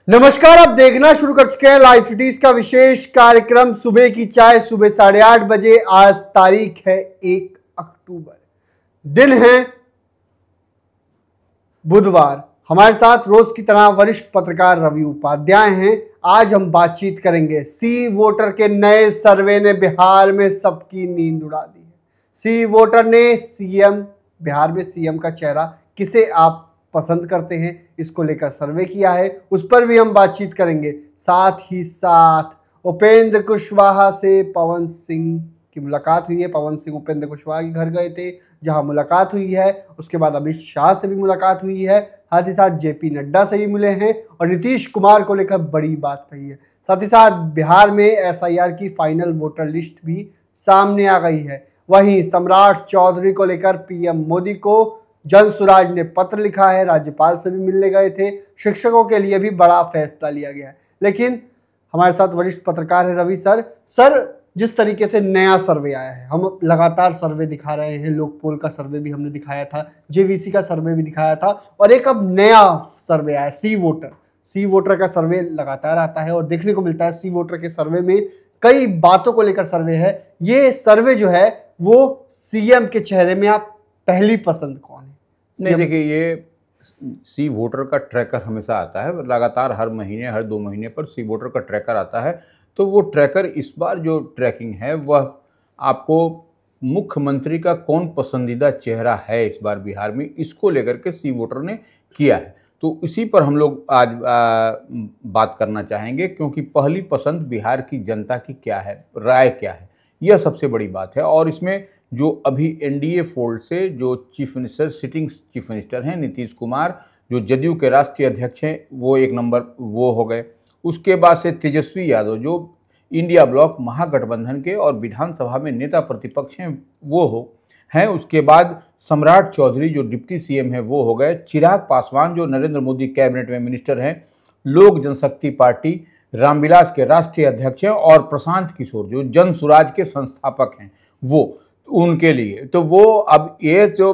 नमस्कार, आप देखना शुरू कर चुके हैं लाइव सिटीज का विशेष कार्यक्रम सुबह की चाय। सुबह 8:30 बजे। आज तारीख है 1 अक्टूबर, दिन है बुधवार। हमारे साथ रोज की तरह वरिष्ठ पत्रकार रवि उपाध्याय हैं। आज हम बातचीत करेंगे सी वोटर के नए सर्वे ने बिहार में सबकी नींद उड़ा दी है। सी वोटर ने बिहार में सीएम का चेहरा किसे आप पसंद करते हैं, इसको लेकर सर्वे किया है, उस पर भी हम बातचीत करेंगे। साथ ही साथ उपेंद्र कुशवाहा से पवन सिंह की मुलाकात हुई है। पवन सिंह उपेंद्र कुशवाहा के घर गए थे, जहां मुलाकात हुई है। उसके बाद अमित शाह से भी मुलाकात हुई है। साथ ही साथ जेपी नड्डा से भी मिले हैं और नीतीश कुमार को लेकर बड़ी बात कही है। साथ ही साथ बिहार में एसआईआर की फाइनल वोटर लिस्ट भी सामने आ गई है। वहीं सम्राट चौधरी को लेकर पीएम मोदी को जनसुराज ने पत्र लिखा है। राज्यपाल से भी मिलने गए थे। शिक्षकों के लिए भी बड़ा फैसला लिया गया है। लेकिन हमारे साथ वरिष्ठ पत्रकार है रवि सर, जिस तरीके से नया सर्वे आया है, हम लगातार सर्वे दिखा रहे हैं। लोकपोल का सर्वे भी हमने दिखाया था, जेवीसी का सर्वे भी दिखाया था, और एक अब नया सर्वे आया सी वोटर का सर्वे लगातार आता है और देखने को मिलता है सी वोटर के सर्वे में कई बातों को लेकर सर्वे है। ये सर्वे जो है वो सीएम के चेहरे में आप पहली पसंद कौन है? नहीं, देखिए, ये सी वोटर का ट्रैकर हमेशा आता है लगातार, हर महीने हर 2 महीने पर सी वोटर का ट्रैकर आता है। तो वो ट्रैकर इस बार जो ट्रैकिंग है वह आपको मुख्यमंत्री का कौन पसंदीदा चेहरा है इस बार बिहार में, इसको लेकर के सी वोटर ने किया है। तो इसी पर हम लोग आज बात करना चाहेंगे, क्योंकि पहली पसंद बिहार की जनता की क्या है, राय क्या है, यह सबसे बड़ी बात है। और इसमें जो अभी एनडीए फोल्ड से जो chief minister, sitting chief minister हैं नीतीश कुमार, जो जदयू के राष्ट्रीय अध्यक्ष हैं, वो एक नंबर वो हो गए। उसके बाद से तेजस्वी यादव जो इंडिया ब्लॉक महागठबंधन के और विधानसभा में नेता प्रतिपक्ष हैं वो हैं। उसके बाद सम्राट चौधरी जो डिप्टी सीएम है वो हो गए। चिराग पासवान जो नरेंद्र मोदी कैबिनेट में मिनिस्टर हैं, लोक जनशक्ति पार्टी रामविलास के राष्ट्रीय अध्यक्ष हैं, और प्रशांत किशोर जो जनसुराज के संस्थापक हैं वो, उनके लिए तो वो अब ये जो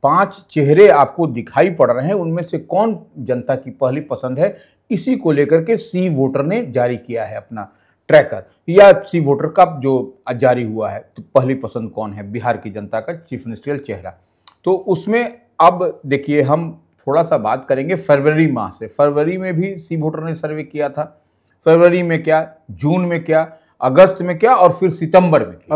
5 चेहरे आपको दिखाई पड़ रहे हैं, उनमें से कौन जनता की पहली पसंद है, इसी को लेकर के सी वोटर ने जारी किया है अपना ट्रैकर, या सी वोटर का जो जारी हुआ है। तो पहली पसंद कौन है बिहार की जनता का चीफ मिनिस्ट्रियल चेहरा। तो उसमें अब देखिए, हम थोड़ा सा बात करेंगे फरवरी माह से। फरवरी में भी सी वोटर ने सर्वे किया था। फरवरी में क्या, जून में क्या, अगस्त में क्या, और फिर सितंबर में क्या।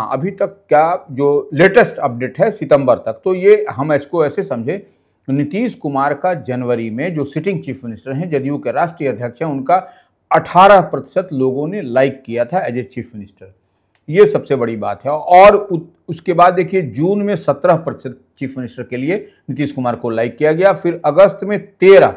अभी तक क्या जो लेटेस्ट अपडेट है सितंबर तक। तो ये हम इसको ऐसे समझे, नीतीश कुमार का जनवरी में जो सिटिंग चीफ मिनिस्टर हैं, जदयू के राष्ट्रीय अध्यक्ष हैं, उनका 18% लोगों ने लाइक किया था एज ए चीफ मिनिस्टर। ये सबसे बड़ी बात है। और उसके बाद देखिए, जून में 17% चीफ मिनिस्टर के लिए नीतीश कुमार को लाइक किया गया। फिर अगस्त में 13,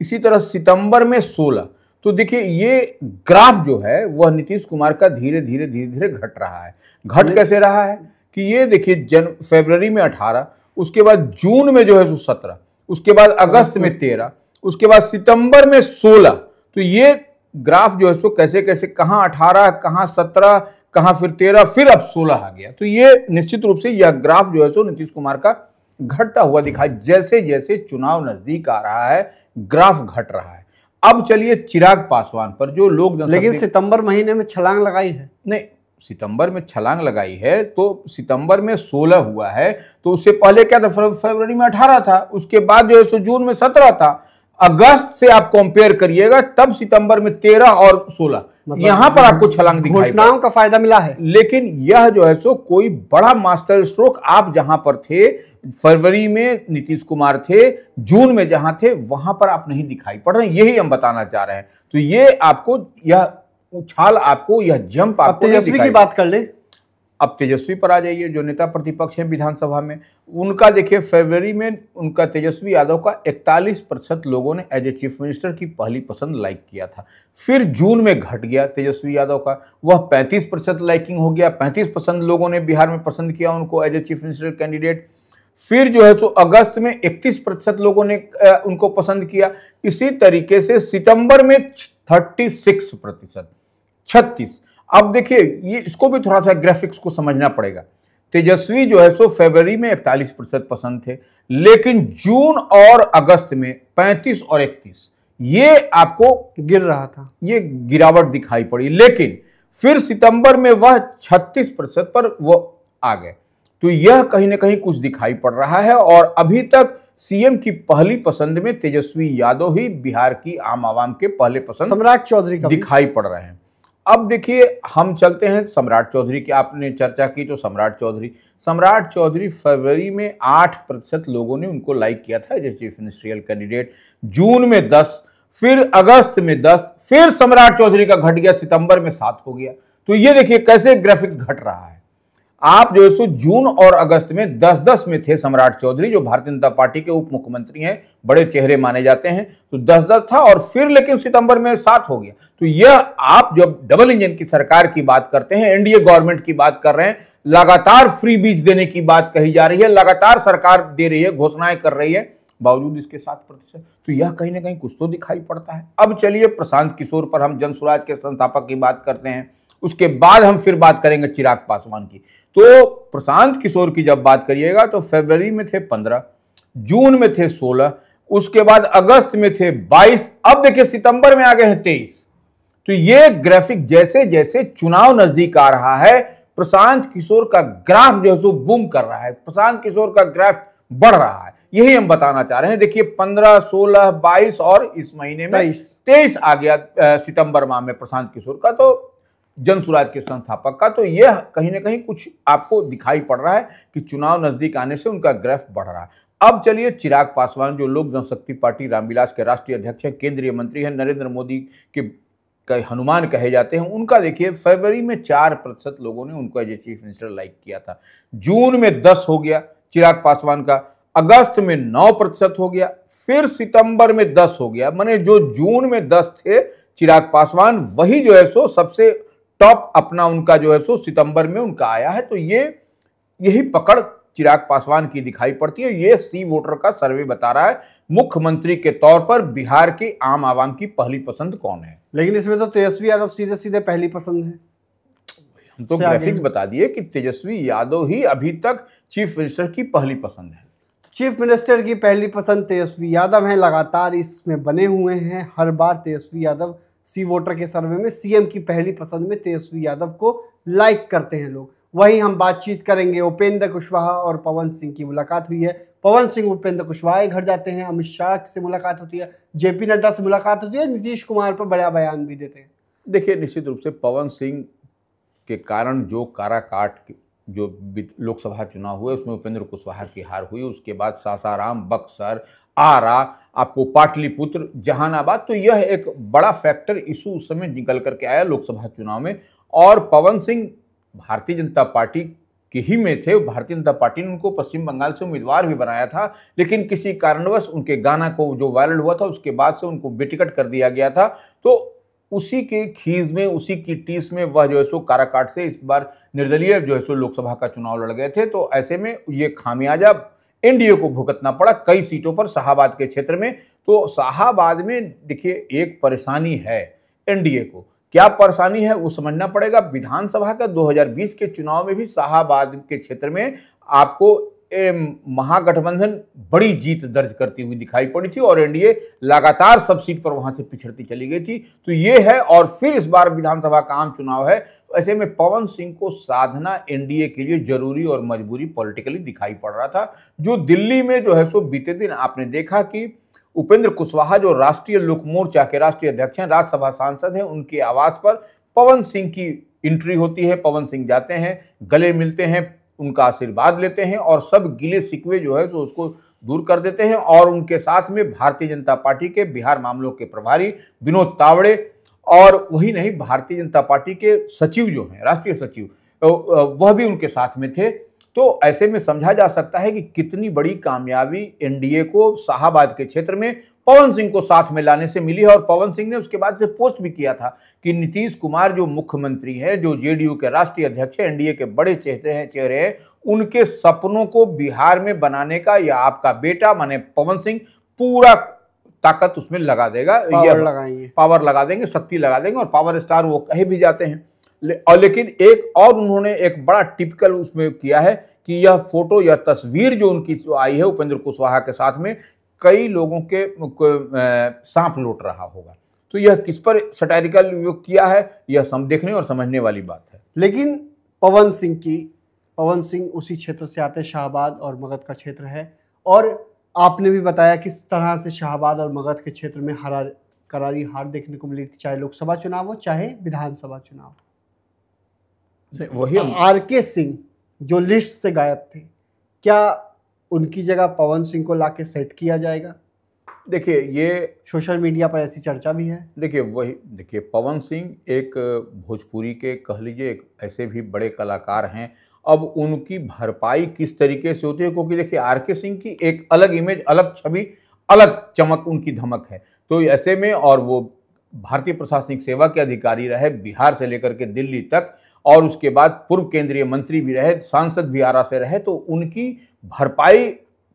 इसी तरह सितंबर में 16। तो देखिए, ये ग्राफ जो है वह नीतीश कुमार का धीरे धीरे घट रहा है। घट कैसे रहा है कि ये देखिए, फरवरी में 18, उसके बाद जून में जो है 17, उसके बाद अगस्त में 13, उसके बाद सितंबर में 16। तो ये ग्राफ जो है सो कैसे कैसे, कहाँ 18, कहाँ 17, कहाँ फिर 13, फिर अब 16 आ गया। तो ये निश्चित रूप से यह ग्राफ जो है सो नीतीश कुमार का घटता हुआ दिखाई, जैसे जैसे चुनाव नजदीक आ रहा है ग्राफ घट रहा है। अब चलिए चिराग पासवान पर, जो लोग, लेकिन सितंबर महीने में छलांग लगाई है। नहीं, सितंबर में छलांग लगाई है तो सितंबर में 16 हुआ है। तो उससे पहले क्या था, फरवरी में 18 था, उसके बाद जो है सो जून में 17 था। अगस्त से आप कंपेयर करिएगा, तब सितंबर में 13 और 16, मतलब यहां पर आपको छलांग दिखाई, घोषणाओं का फायदा मिला है। लेकिन यह जो है सो कोई बड़ा मास्टर स्ट्रोक, आप जहां पर थे फरवरी में नीतीश कुमार थे, जून में जहां थे वहां पर आप नहीं दिखाई पड़ रहे, यही हम बताना चाह रहे हैं। तो ये आपको, यह उछाल आपको, यह जंप आपको, तेजस्वी की बात कर ले। अब तेजस्वी पर आ जाइए, जो नेता प्रतिपक्ष हैं विधानसभा में, उनका देखिए, फरवरी में उनका तेजस्वी यादव का 41% लोगों ने एज ए चीफ मिनिस्टर की पहली पसंद लाइक किया था। फिर जून में घट गया तेजस्वी यादव का, वह 35% लाइकिंग हो गया। 35% लोगों ने बिहार में पसंद किया उनको as a chief minister candidate. फिर जो है सो अगस्त में 31% लोगों ने उनको पसंद किया। इसी तरीके से सितंबर में 36%, 36। अब देखिए, ये इसको भी थोड़ा सा ग्राफिक्स को समझना पड़ेगा। तेजस्वी जो है सो फरवरी में 41% पसंद थे, लेकिन जून और अगस्त में 35 और 31, ये आपको गिर रहा था, ये गिरावट दिखाई पड़ी, लेकिन फिर सितंबर में वह 36% पर वो आ गए। तो यह कहीं ना कहीं कुछ दिखाई पड़ रहा है और अभी तक सीएम की पहली पसंद में तेजस्वी यादव ही बिहार की आम आवाम के पहले पसंद सम्राट चौधरी का दिखाई पड़ रहे हैं। अब देखिए, हम चलते हैं सम्राट चौधरी की, आपने चर्चा की तो सम्राट चौधरी फरवरी में 8% लोगों ने उनको लाइक किया था एज चीफ मिनिस्ट्रियल कैंडिडेट, जून में 10, फिर अगस्त में 10, फिर सम्राट चौधरी का घट गया, सितंबर में 7 हो गया। तो ये देखिए कैसे ग्राफिक्स घट रहा है। आप जो है सो जून और अगस्त में 10-10 में थे सम्राट चौधरी, जो भारतीय जनता पार्टी के उप मुख्यमंत्री हैं, बड़े चेहरे माने जाते हैं, तो 10-10 था और फिर लेकिन सितंबर में 7 हो गया। तो यह आप जब डबल इंजन की सरकार की बात करते हैं, एनडीए गवर्नमेंट की बात कर रहे हैं, लगातार फ्री बीज देने की बात कही जा रही है, लगातार सरकार दे रही है, घोषणाएं कर रही है, बावजूद इसके 7%, तो यह कहीं ना कहीं कुछ तो दिखाई पड़ता है। अब चलिए प्रशांत किशोर पर, हम जनसुराज के संस्थापक की बात करते हैं, उसके बाद हम फिर बात करेंगे चिराग पासवान की। तो प्रशांत किशोर की जब बात करिएगा तो फरवरी में थे 15, जून में थे 16, उसके बाद अगस्त में थे 22, अब देखिए सितंबर में आ गए हैं 23। तो ये ग्राफिक जैसे जैसे चुनाव नजदीक आ रहा है, प्रशांत किशोर का ग्राफ जो है सो बूम कर रहा है, प्रशांत किशोर का ग्राफ बढ़ रहा है, यही हम बताना चाह रहे हैं। देखिए 15, 16, 22 और इस महीने में 23 आ गया सितंबर माह में प्रशांत किशोर का, तो जनसुराज के संस्थापक का। तो यह कहीं ना कहीं कुछ आपको दिखाई पड़ रहा है कि चुनाव नजदीक आने से उनका ग्राफ बढ़ रहा है। अब चलिए चिराग पासवान, जो लोक जनशक्ति पार्टी रामविलास के राष्ट्रीय अध्यक्ष हैं, केंद्रीय मंत्री हैं, नरेंद्र मोदी के हनुमान कहे जाते हैं, उनका देखिए फरवरी में 4% लोगों ने उनको as a chief minister like किया था, जून में 10 हो गया चिराग पासवान का, अगस्त में 9% हो गया, फिर सितंबर में 10 हो गया। माने जो जून में 10 थे चिराग पासवान, वही जो है सो सबसे टॉप अपना उनका जो है सो सितंबर में उनका आया है। तो यही पकड़ चिराग पासवान की दिखाई पड़ती है। ये सी वोटर का सर्वे बता रहा है मुख्यमंत्री के तौर पर बिहार के आम आवाम की पहली पसंद कौन है। लेकिन इसमें तो तेजस्वी यादव सीधे सीधे पहली पसंद है। हम तो ग्राफिक्स बता दिए कि तेजस्वी यादव ही अभी तक चीफ मिनिस्टर की पहली पसंद है। चीफ मिनिस्टर की पहली पसंद तेजस्वी यादव है, लगातार इसमें बने हुए हैं। हर बार तेजस्वी यादव सी वोटर के सर्वे में सीएम की पहली पसंद में तेजस्वी यादव को लाइक करते हैं लोग। वहीं हम बातचीत करेंगे, उपेंद्र कुशवाहा और पवन सिंह की मुलाकात हुई है। पवन सिंह उपेंद्र कुशवाहा के घर जाते हैं, अमित शाह से मुलाकात होती है, जेपी नड्डा से मुलाकात होती है, नीतीश कुमार पर बड़ा बयान भी देते हैं। देखिए निश्चित रूप से पवन सिंह के कारण जो काराकाट जो लोकसभा चुनाव हुए उसमें उपेंद्र कुशवाहा की हार हुई, उसके बाद सासाराम, बक्सर, आरा, आपको पाटलिपुत्र, जहानाबाद, तो यह एक बड़ा फैक्टर इशू उस समय निकल करके आया लोकसभा चुनाव में। और पवन सिंह भारतीय जनता पार्टी के ही में थे, भारतीय जनता पार्टी ने उनको पश्चिम बंगाल से उम्मीदवार भी बनाया था, लेकिन किसी कारणवश उनके गाना को जो वायरल हुआ था उसके बाद से उनको बेटिकट कर दिया गया था। तो उसी के खीज में, उसी की टीस में वह जो है सो काराकाट से इस बार निर्दलीय जो है सो लोकसभा का चुनाव लड़ गए थे। तो ऐसे में ये खामियाजा एनडीए को भुगतना पड़ा कई सीटों पर शाहाबाद के क्षेत्र में। तो शाहाबाद में देखिए एक परेशानी है एनडीए को, क्या परेशानी है वो समझना पड़ेगा। विधानसभा का 2020 के चुनाव में भी शाहाबाद के क्षेत्र में आपको महागठबंधन बड़ी जीत दर्ज करती हुई दिखाई पड़ी थी और एनडीए लगातार सब सीट पर वहां से पिछड़ती चली गई थी। तो ये है, और फिर इस बार विधानसभा का आम चुनाव है, तो ऐसे में पवन सिंह को साधना एनडीए के लिए जरूरी और मजबूरी पॉलिटिकली दिखाई पड़ रहा था। जो दिल्ली में जो है सो बीते दिन आपने देखा कि उपेंद्र कुशवाहा जो राष्ट्रीय लोक मोर्चा के राष्ट्रीय अध्यक्ष हैं, राज्यसभा सांसद हैं, उनके आवास पर पवन सिंह की एंट्री होती है। पवन सिंह जाते हैं, गले मिलते हैं, उनका आशीर्वाद लेते हैं और सब गिले शिकवे जो है सो उसको दूर कर देते हैं। और उनके साथ में भारतीय जनता पार्टी के बिहार मामलों के प्रभारी विनोद तावड़े, और वही नहीं भारतीय जनता पार्टी के सचिव जो हैं, राष्ट्रीय सचिव, वह भी उनके साथ में थे। तो ऐसे में समझा जा सकता है कि कितनी बड़ी कामयाबी एनडीए को शाहाबाद के क्षेत्र में पवन सिंह को साथ में लाने से मिली है। और पवन सिंह ने उसके बाद से पोस्ट भी किया था कि नीतीश कुमार जो मुख्यमंत्री हैं, जो जेडीयू के राष्ट्रीय अध्यक्ष हैं, एनडीए के बड़े चेहरे हैं, उनके सपनों को बिहार में बनाने का या आपका बेटा माने पवन सिंह पूरा ताकत उसमें लगा देगा, पावर लगा देंगे, शक्ति लगा देंगे, और पावर स्टार वो कहे भी जाते हैं। और लेकिन एक और उन्होंने एक बड़ा टिपिकल उसमें किया है कि यह फोटो या तस्वीर जो उनकी आई है उपेंद्र कुशवाहा के साथ में, कई लोगों के सांप लौट रहा होगा। तो यह किस पर सटायरिकल किया है, यह सम देखने और समझने वाली बात है। लेकिन पवन सिंह उसी क्षेत्र से आते, शाहाबाद और मगध का क्षेत्र है, और आपने भी बताया किस तरह से शाहाबाद और मगध के क्षेत्र में करारी हार देखने को मिली थी, चाहे लोकसभा चुनाव हो चाहे विधानसभा चुनाव। वही आरके सिंह जो लिस्ट से गायब थे, क्या उनकी जगह पवन सिंह को लाके सेट किया जाएगा? देखिए, ये सोशल मीडिया पर ऐसी चर्चा भी है। देखिए पवन सिंह एक भोजपुरी के कह लीजिए एक ऐसे भी बड़े कलाकार हैं। अब उनकी भरपाई किस तरीके से होती है, क्योंकि देखिए आरके सिंह की एक अलग इमेज, अलग छवि, अलग चमक, उनकी धमक है। तो ऐसे में, और वो भारतीय प्रशासनिक सेवा के अधिकारी रहे बिहार से लेकर के दिल्ली तक, और उसके बाद पूर्व केंद्रीय मंत्री भी रहे, सांसद भी आरा से रहे, तो उनकी भरपाई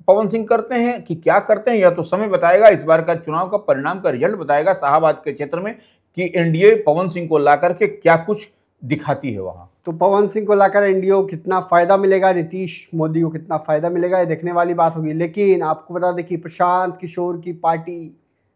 पवन सिंह करते हैं कि क्या करते हैं, यह तो समय बताएगा। इस बार का चुनाव का परिणाम का रिजल्ट बताएगा शाहाबाद के क्षेत्र में कि एनडीए पवन सिंह को ला करके क्या कुछ दिखाती है वहां। तो पवन सिंह को लाकर एनडीए को कितना फायदा मिलेगा, नीतीश मोदी को कितना फायदा मिलेगा, ये देखने वाली बात होगी। लेकिन आपको बता दें कि प्रशांत किशोर की पार्टी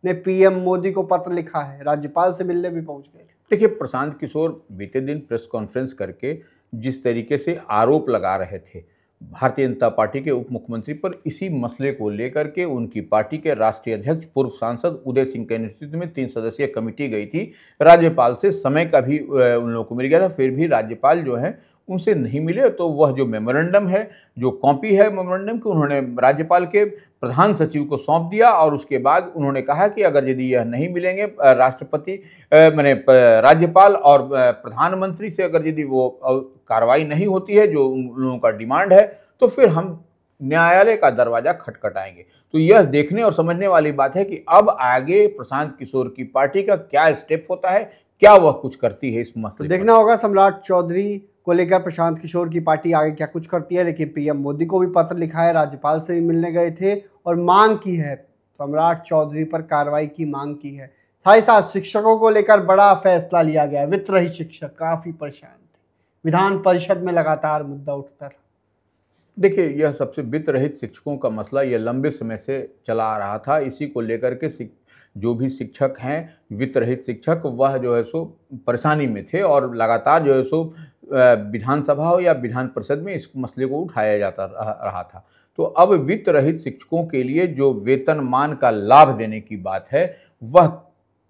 ने पीएम मोदी को पत्र लिखा है, राज्यपाल से मिलने भी पहुंच गए। देखिए, प्रशांत किशोर बीते दिन प्रेस कॉन्फ्रेंस करके जिस तरीके से आरोप लगा रहे थे भारतीय जनता पार्टी के उप मुख्यमंत्री पर, इसी मसले को लेकर के उनकी पार्टी के राष्ट्रीय अध्यक्ष पूर्व सांसद उदय सिंह के नेतृत्व में 3 सदस्यीय कमेटी गई थी। राज्यपाल से समय का भी उन लोगों को मिल गया था, फिर भी राज्यपाल जो है उनसे नहीं मिले। तो वह जो मेमोरेंडम है, जो कॉपी है मेमोरेंडम की, उन्होंने राज्यपाल के प्रधान सचिव को सौंप दिया, और उसके बाद उन्होंने कहा कि अगर यदि यह नहीं मिलेंगे राष्ट्रपति मैंने राज्यपाल और प्रधानमंत्री से अगर यदि वो कार्रवाई नहीं होती है जो उन लोगों का डिमांड है, तो फिर हम न्यायालय का दरवाजा खटखटाएंगे। तो यह देखने और समझने वाली बात है कि अब आगे प्रशांत किशोर की पार्टी का क्या स्टेप होता है, क्या वह कुछ करती है इस मसले तो देखना होगा सम्राट चौधरी को लेकर प्रशांत किशोर की पार्टी आगे क्या कुछ करती है। लेकिन पीएम मोदी को भी पत्र लिखा है, राज्यपाल से भी मिलने गए थे और मांग की है, सम्राट चौधरी पर कार्रवाई की मांग की है। साथ ही साथ शिक्षकों को लेकर बड़ा फैसला लिया गया। वित्त रहित शिक्षक काफी परेशान थे, विधान परिषद में लगातार मुद्दा उठता था। देखिए, यह सबसे वित्त रहित शिक्षकों का मसला यह लंबे समय से चला आ रहा था। इसी को लेकर के जो भी शिक्षक हैं, वित्त रहित शिक्षक, वह जो है सो परेशानी में थे, और लगातार जो है सो विधानसभा हो या विधान परिषद में इस मसले को उठाया जाता रहा था। तो अब वित्त रहित शिक्षकों के लिए जो वेतनमान का लाभ देने की बात है, वह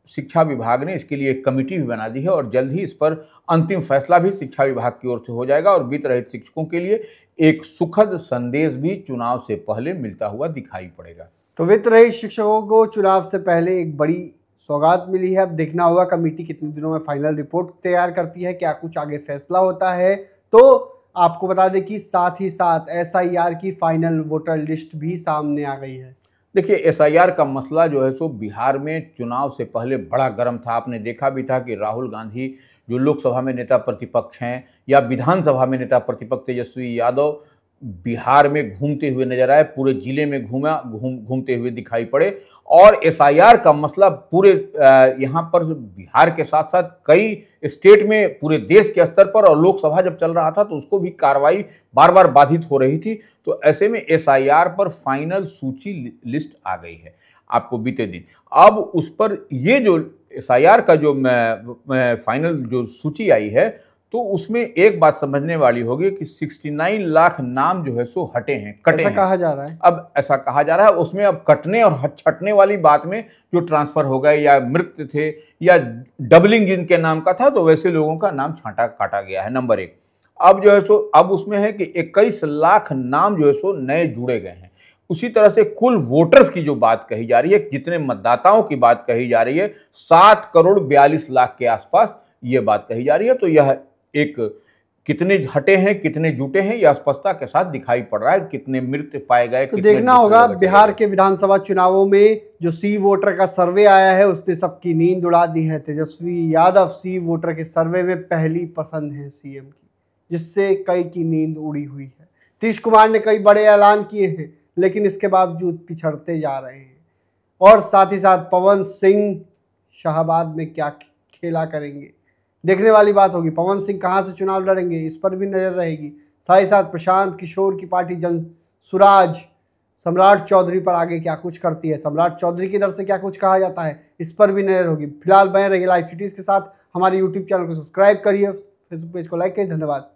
शिक्षा विभाग ने इसके लिए एक कमेटी भी बना दी है, और जल्द ही इस पर अंतिम फैसला भी शिक्षा विभाग की ओर से हो जाएगा। और वित्त रहित शिक्षकों के लिए एक सुखद संदेश भी चुनाव से पहले मिलता हुआ दिखाई पड़ेगा। तो वित्त रहित शिक्षकों को चुनाव से पहले एक बड़ी सौगात मिली है। अब देखना होगा कमेटी कितने दिनों में फाइनल रिपोर्ट तैयार करती है, क्या कुछ आगे फैसला होता है। तो आपको बता दें कि साथ ही साथ एसआईआर की फाइनल वोटर लिस्ट भी सामने आ गई है। देखिए, एसआईआर का मसला जो है सो बिहार में चुनाव से पहले बड़ा गर्म था। आपने देखा भी था कि राहुल गांधी जो लोकसभा में नेता प्रतिपक्ष हैं या विधानसभा में नेता प्रतिपक्ष तेजस्वी यादव बिहार में घूमते हुए नजर आए, पूरे जिले में घूमते हुए दिखाई पड़े। और एसआईआर का मसला पूरे यहाँ पर बिहार के साथ साथ कई स्टेट में, पूरे देश के स्तर पर, और लोकसभा जब चल रहा था तो उसको भी कार्रवाई बार बार बाधित हो रही थी। तो ऐसे में एसआईआर पर फाइनल सूची लिस्ट आ गई है आपको बीते दिन। अब उस पर ये जो एसआईआर का जो फाइनल जो सूची आई है, तो उसमें एक बात समझने वाली होगी कि 69 लाख नाम जो है सो हटे हैं, कटे हैं। कहा जा रहा है, अब ऐसा कहा जा रहा है। उसमें अब कटने और छटने वाली बात में जो ट्रांसफर हो गए या मृत थे या डबलिंग जिनके नाम का था, तो वैसे लोगों का नाम छांटा काटा गया है, नंबर 1। अब जो है सो अब उसमें है कि 21 लाख नाम जो है सो नए जुड़े गए हैं। उसी तरह से कुल वोटर्स की जो बात कही जा रही है, जितने मतदाताओं की बात कही जा रही है, 7 करोड़ 42 लाख के आसपास ये बात कही जा रही है। तो यह एक कितने हटे हैं कितने जुटे हैं, यह स्पष्टता के साथ दिखाई पड़ रहा है। कितने मृत पाए गए, तो देखना होगा। बिहार के विधानसभा चुनावों में जो सी वोटर का सर्वे आया है, उसने सबकी नींद उड़ा दी है। तेजस्वी यादव सी वोटर के सर्वे में पहली पसंद है सीएम की, जिससे कई की नींद उड़ी हुई है। नीतीश कुमार ने कई बड़े ऐलान किए हैं, लेकिन इसके बावजूद पिछड़ते जा रहे हैं। और साथ ही साथ पवन सिंह शाहाबाद में क्या खेला करेंगे, देखने वाली बात होगी। पवन सिंह कहां से चुनाव लड़ेंगे, इस पर भी नजर रहेगी। साथ ही साथ प्रशांत किशोर की पार्टी जन सुराज सम्राट चौधरी पर आगे क्या कुछ करती है, सम्राट चौधरी की तरफ से क्या कुछ कहा जाता है, इस पर भी नजर होगी। फिलहाल बने रहिए लाइव सिटीज के साथ। हमारे यूट्यूब चैनल को सब्सक्राइब करिए, फेसबुक पेज को लाइक करिए। धन्यवाद।